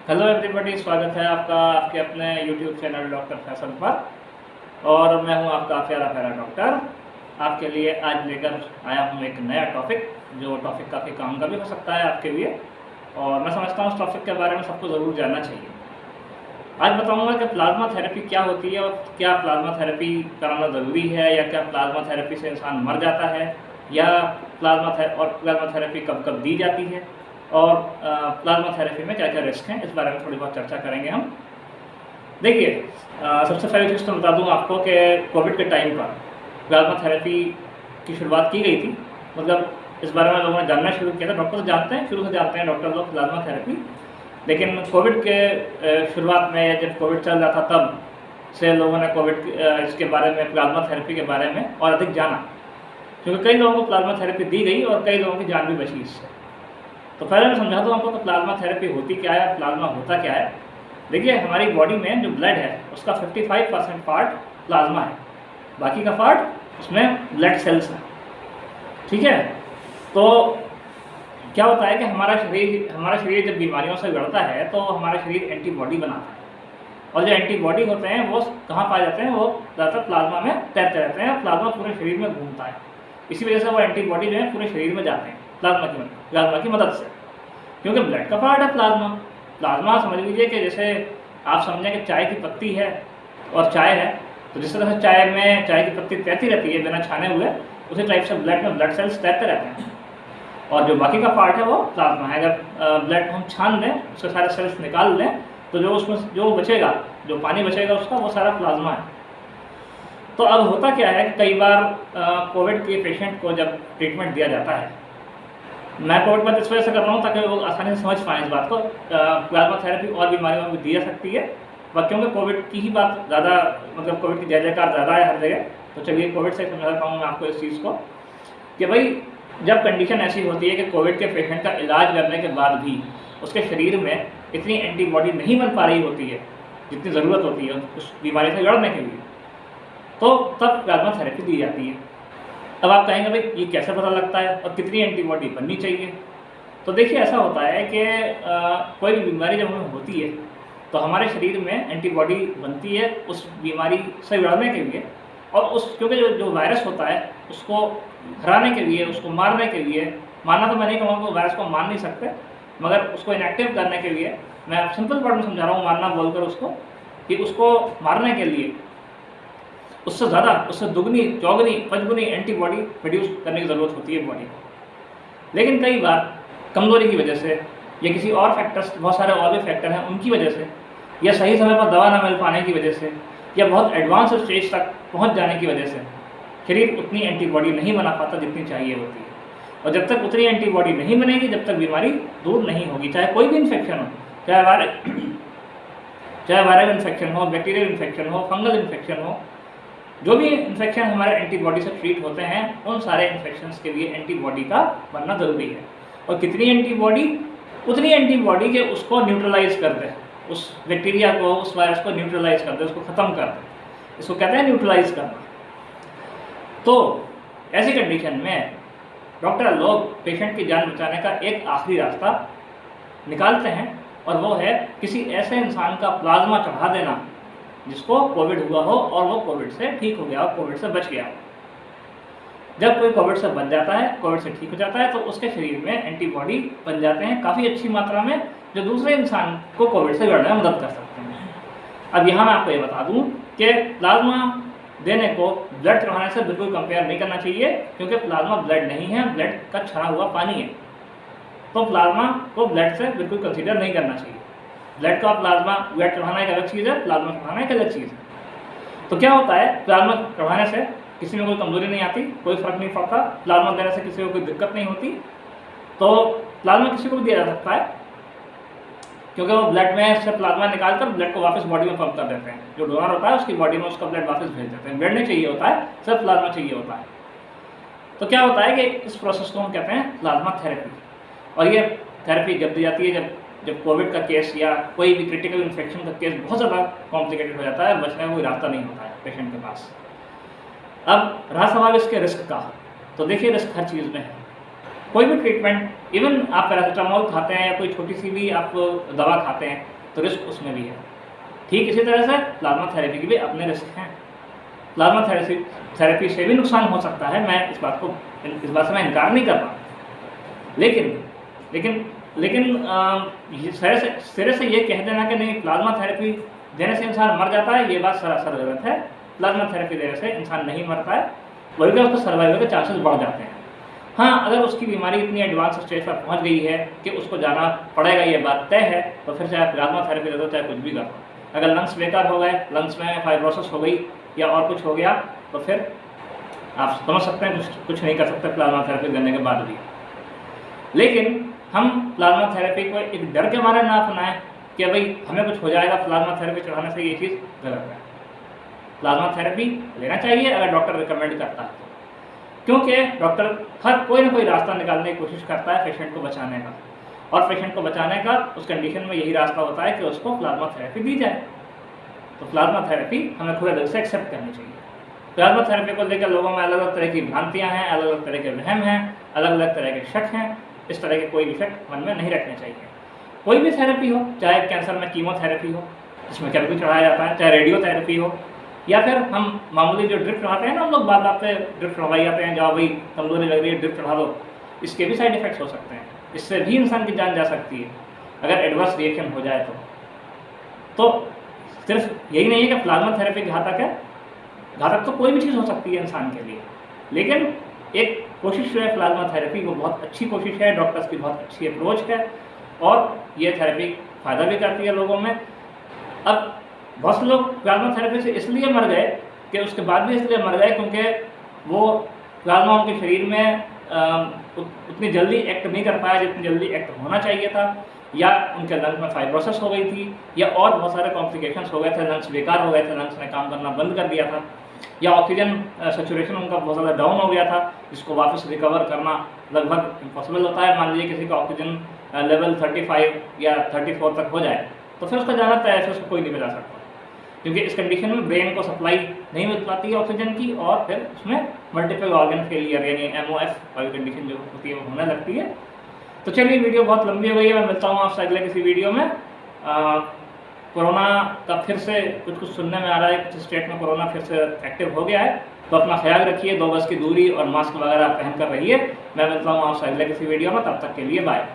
Hello everybody, स्वागत है आपका आपके अपने यूट्यूब चैनल डॉक्टर फैसल पर। और मैं हूं आपका प्यारा प्यारा डॉक्टर। आपके लिए आज लेकर आया हूं एक नया टॉपिक, जो टॉपिक काफ़ी काम का भी हो सकता है आपके लिए। और मैं समझता हूं उस टॉपिक के बारे में सबको ज़रूर जानना चाहिए। आज बताऊंगा कि प्लाज्मा थेरेपी क्या होती है और क्या प्लाज्मा थेरेपी कराना ज़रूरी है, या क्या प्लाज्मा थेरेपी से इंसान मर जाता है, या प्लाज्मा थेरेपी कब कब दी जाती है, और प्लाज्मा थेरेपी में क्या क्या रिस्क हैं, इस बारे में थोड़ी बहुत चर्चा करेंगे हम। देखिए, सबसे पहली चीज़ तो बता दूं आपको कि कोविड के टाइम पर प्लाज्मा थेरेपी की शुरुआत की गई थी। मतलब इस बारे में लोगों ने जानना शुरू किया था। डॉक्टर जानते हैं, शुरू से जानते हैं डॉक्टर लोग प्लाज्मा थेरेपी, लेकिन कोविड के शुरुआत में जब कोविड चल रहा था तब से लोगों ने इसके बारे में, प्लाज्मा थेरेपी के बारे में और अधिक जाना, क्योंकि कई लोगों को प्लाज्मा थेरेपी दी गई और कई लोगों की जान भी बची इससे। तो पहले मैं समझा दूँ आपको कि प्लाज्मा थेरेपी होती क्या है, प्लाज्मा होता क्या है। देखिए, हमारी बॉडी में जो ब्लड है उसका 55% पार्ट प्लाज्मा है, बाकी का पार्ट उसमें ब्लड सेल्स हैं। ठीक है, तो क्या होता है कि हमारा शरीर जब बीमारियों से लड़ता है तो हमारा शरीर एंटीबॉडी बनाता है, और जो एंटीबॉडी होते हैं वो कहाँ पाए जाते हैं, वो ज़्यादातर प्लाज्मा में तैरते रहते हैं। प्लाज्मा पूरे शरीर में घूमता है, इसी वजह से वो एंटीबॉडी जो है पूरे शरीर में जाते हैं प्लाज्मा की मदद से, क्योंकि ब्लड का पार्ट है प्लाज्मा समझ लीजिए कि जैसे आप समझें कि चाय की पत्ती है और चाय है, तो जिस तरह से चाय की पत्ती तैरती रहती है बिना छाने हुए, उसी टाइप से ब्लड में ब्लड सेल्स तैरते रहते हैं, और जो बाकी का पार्ट है वो प्लाज्मा है। अगर ब्लड को हम छान दें, उसके सारे सेल्स निकाल लें, तो जो उसमें जो बचेगा, जो पानी बचेगा उसका, वो सारा प्लाज्मा है। तो अब होता क्या है, कई बार कोविड के पेशेंट को जब ट्रीटमेंट दिया जाता है, मैं कोविड बात इस वजह से कर रहा हूँ ताकि लोग आसानी से समझ पाएँ इस बात को। प्लाज्मा थेरेपी और बीमारियों में भी दी जा सकती है, क्योंकि कोविड की ही बात ज़्यादा, मतलब कोविड की जय जयकार ज़्यादा है हर जगह। तो चलिए कोविड से समझाता हूँ मैं आपको इस चीज़ को कि भाई, जब कंडीशन ऐसी होती है कि कोविड के पेशेंट का इलाज करने के बाद भी उसके शरीर में इतनी एंटीबॉडी नहीं बन पा रही होती है जितनी ज़रूरत होती है उस बीमारी से लड़ने के लिए, तो तब प्लाज्मा थेरेपी दी जाती है। अब आप कहेंगे भाई ये कैसे पता लगता है और कितनी एंटीबॉडी बननी चाहिए। तो देखिए, ऐसा होता है कि कोई भी बीमारी जब हमें होती है तो हमारे शरीर में एंटीबॉडी बनती है उस बीमारी से लड़ने के लिए, और क्योंकि जो वायरस होता है उसको हराने के लिए, उसको मारने के लिए, मारना तो मैं नहीं कहूँगा, वायरस को मार नहीं सकते, मगर उसको इनएक्टिव करने के लिए, मैं सिंपल वर्ड में समझा रहा हूँ, मारना बोलकर उसको, कि उसको मारने के लिए उससे ज़्यादा, उससे दुगनी, चौगुनी, पंचगुनी एंटीबॉडी प्रोड्यूस करने की ज़रूरत होती है बॉडी को। लेकिन कई बार कमज़ोरी की वजह से, या किसी और फैक्टर्स, बहुत सारे और भी फैक्टर हैं उनकी वजह से, या सही समय पर दवा ना मिल पाने की वजह से, या बहुत एडवांस स्टेज तक पहुंच जाने की वजह से शरीर उतनी एंटीबॉडी नहीं बना पाता जितनी चाहिए होती है। और जब तक उतनी एंटीबॉडी नहीं बनेगी, जब तक बीमारी दूर नहीं होगी, चाहे कोई भी इन्फेक्शन हो, चाहे वायरल इन्फेक्शन हो, बैक्टीरियल इन्फेक्शन हो, फंगल इन्फेक्शन हो, जो भी इन्फेक्शन हमारे एंटीबॉडी से ट्रीट होते हैं, उन सारे इन्फेक्शंस के लिए एंटीबॉडी का बनना ज़रूरी है। और कितनी एंटीबॉडी, उतनी एंटीबॉडी के उसको न्यूट्रलाइज कर दे, उस बैक्टीरिया को, उस वायरस को न्यूट्रलाइज कर दे, उसको ख़त्म कर दे, इसको कहते हैं न्यूट्रलाइज करना। तो ऐसी कंडीशन में डॉक्टर लोग पेशेंट की जान बचाने का एक आखिरी रास्ता निकालते हैं, और वो है किसी ऐसे इंसान का प्लाज्मा चढ़ा देना जिसको कोविड हुआ हो और वो कोविड से ठीक हो गया हो, कोविड से बच गया हो। जब कोई कोविड से बच जाता है, कोविड से ठीक हो जाता है, तो उसके शरीर में एंटीबॉडी बन जाते हैं काफ़ी अच्छी मात्रा में, जो दूसरे इंसान को कोविड से लड़ने में मदद कर सकते हैं। अब यहाँ मैं आपको ये बता दूँ कि प्लाज्मा देने को ब्लड चढ़ाने से बिल्कुल कंपेयर नहीं करना चाहिए, क्योंकि प्लाज्मा ब्लड नहीं है, ब्लड का छना हुआ पानी है। तो प्लाज्मा को ब्लड से बिल्कुल कंसीडर नहीं करना चाहिए। ब्लड चढ़ाना एक अलग चीज़ है, प्लाज्मा चढ़ाना एक अलग चीज़ है। तो क्या होता है, प्लाज्मा चढ़ाने से किसी में कोई कमजोरी नहीं आती, कोई फर्क नहीं पड़ता, प्लाज्मा देने से किसी को कोई दिक्कत नहीं होती। तो प्लाज्मा किसी को भी दिया जा सकता है, क्योंकि वो ब्लड में से प्लाज्मा निकालकर ब्लड को वापस बॉडी में पंप कर देते हैं। जो डोनर होता है उसकी बॉडी में उसका ब्लड वापस भेज देते हैं। ब्लड नहीं चाहिए होता है, सिर्फ प्लाज्मा चाहिए होता है। तो क्या होता है कि इस प्रोसेस को हम कहते हैं प्लाज्मा थेरेपी। और ये थेरेपी जब दी जाती है जब कोविड का केस या कोई भी क्रिटिकल इन्फेक्शन का केस बहुत ज़्यादा कॉम्प्लिकेटेड हो जाता है, बचने का कोई रास्ता नहीं होता है पेशेंट के पास। अब रहा सवाल इसके रिस्क का, तो देखिए रिस्क हर चीज़ में है। कोई भी ट्रीटमेंट, इवन आप पैरासीटामोल खाते हैं या कोई छोटी सी भी आप दवा खाते हैं, तो रिस्क उसमें भी है। ठीक इसी तरह से प्लाज्मा थेरेपी के भी अपने रिस्क हैं। प्लाज्मा थेरेपी से भी नुकसान हो सकता है, मैं इस बात से मैं इनकार नहीं कर रहा, लेकिन सिरे से ये कह देना कि नहीं प्लाज्मा थेरेपी देने से इंसान मर जाता है, ये बात सरासर गलत है। प्लाज्मा थेरेपी देने से इंसान नहीं मरता है, बल्कि उसको सर्वाइवल के चांसेस बढ़ जाते हैं। हाँ, अगर उसकी बीमारी इतनी एडवांस स्टेज पर पहुंच गई है कि उसको जाना पड़ेगा, ये बात तय है, तो फिर चाहे प्लाज्मा थेरेपी दे दो चाहे कुछ भी कर दो। अगर लंग्स बेकार हो गए, लंग्स में फाइब्रोसिस हो गई या और कुछ हो गया, तो फिर आप समझ सकते हैं कुछ नहीं कर सकते प्लाज्मा थेरेपी देने के बाद भी। लेकिन हम प्लाज्मा थेरेपी को एक डर के मारे ना अपनाएं कि भाई हमें कुछ हो जाएगा प्लाज्मा थेरेपी चढ़ाने से, ये चीज़ गलत है। प्लाज्मा थेरेपी लेना चाहिए अगर डॉक्टर रिकमेंड करता है, क्योंकि डॉक्टर हर कोई ना कोई रास्ता निकालने की कोशिश करता है पेशेंट को बचाने का, और पेशेंट को बचाने का उस कंडीशन में यही रास्ता होता है कि उसको प्लाज्मा थेरेपी दी जाए। तो प्लाज्मा थेरेपी हमें खुले दिल से एक्सेप्ट करनी चाहिए। प्लाज्मा थेरेपी को लेकर लोगों में अलग अलग तरह की भ्रांतियाँ हैं, अलग अलग तरह के वहम हैं, अलग अलग तरह के शक हैं। इस तरह के कोई भी शक मन में नहीं रखने चाहिए। कोई भी थेरेपी हो, चाहे कैंसर में कीमोथेरेपी हो जिसमें कैलोरी चढ़ाया जाता है, चाहे रेडियोथेरेपी हो, या फिर हम मामूली जो ड्रिप चढ़ाते हैं ना, हम लोग बात पे ड्रिप चढ़वाई जाते हैं, जाओ भाई कमजोरी लग रही है ड्रिप चढ़ा दो, इसके भी साइड इफेक्ट्स हो सकते हैं। इससे भी इंसान की जान जा सकती है अगर एडवर्स रिएक्शन हो जाए तो सिर्फ यही नहीं है कि प्लाज्मा थेरेपी घातक है, घातक तो कोई भी चीज़ हो सकती है इंसान के लिए, लेकिन एक कोशिश जो है प्लाज्मा थेरेपी वो बहुत अच्छी कोशिश है, डॉक्टर्स की बहुत अच्छी अप्रोच है, और ये थेरेपी फ़ायदा भी करती है लोगों में। अब बहुत से लोग प्लाज्मा थेरेपी से इसलिए मर गए कि उसके बाद भी इसलिए मर गए क्योंकि वो प्लाज्मा उनके शरीर में उतनी जल्दी एक्ट नहीं कर पाया जितनी जल्दी एक्ट होना चाहिए था, या उनके लंग्स में फाइब्रोसिस हो गई थी, या और बहुत सारे कॉम्प्लिकेशंस हो गए थे, लंग्स बेकार हो गए थे, लंग्स ने काम करना बंद कर दिया था, या ऑक्सीजन सैचुरेशन उनका बहुत ज़्यादा डाउन हो गया था, जिसको वापस रिकवर करना लगभग इम्पॉसिबल होता है। मान लीजिए किसी का ऑक्सीजन लेवल 35 या 34 तक हो जाए तो फिर उसका जाना तय है, फिर उसको कोई नहीं बचा सकता, क्योंकि इस कंडीशन में ब्रेन को सप्लाई नहीं मिल पाती है ऑक्सीजन की, और फिर उसमें मल्टीपल ऑर्गन फेलियर यानी MOF वाली कंडीशन जो होती है वो होने लगती है। तो चलिए वीडियो बहुत लंबी हो गई है, मैं मिलता हूँ आपसे अगले किसी वीडियो में। कोरोना का फिर से कुछ सुनने में आ रहा है, कुछ स्टेट में कोरोना फिर से एक्टिव हो गया है, तो अपना ख्याल रखिए, 2 गज की दूरी और मास्क वगैरह पहन कर रहिए। मैं मिलता हूँ आपसे अगले किसी वीडियो में, तब तक के लिए बाय।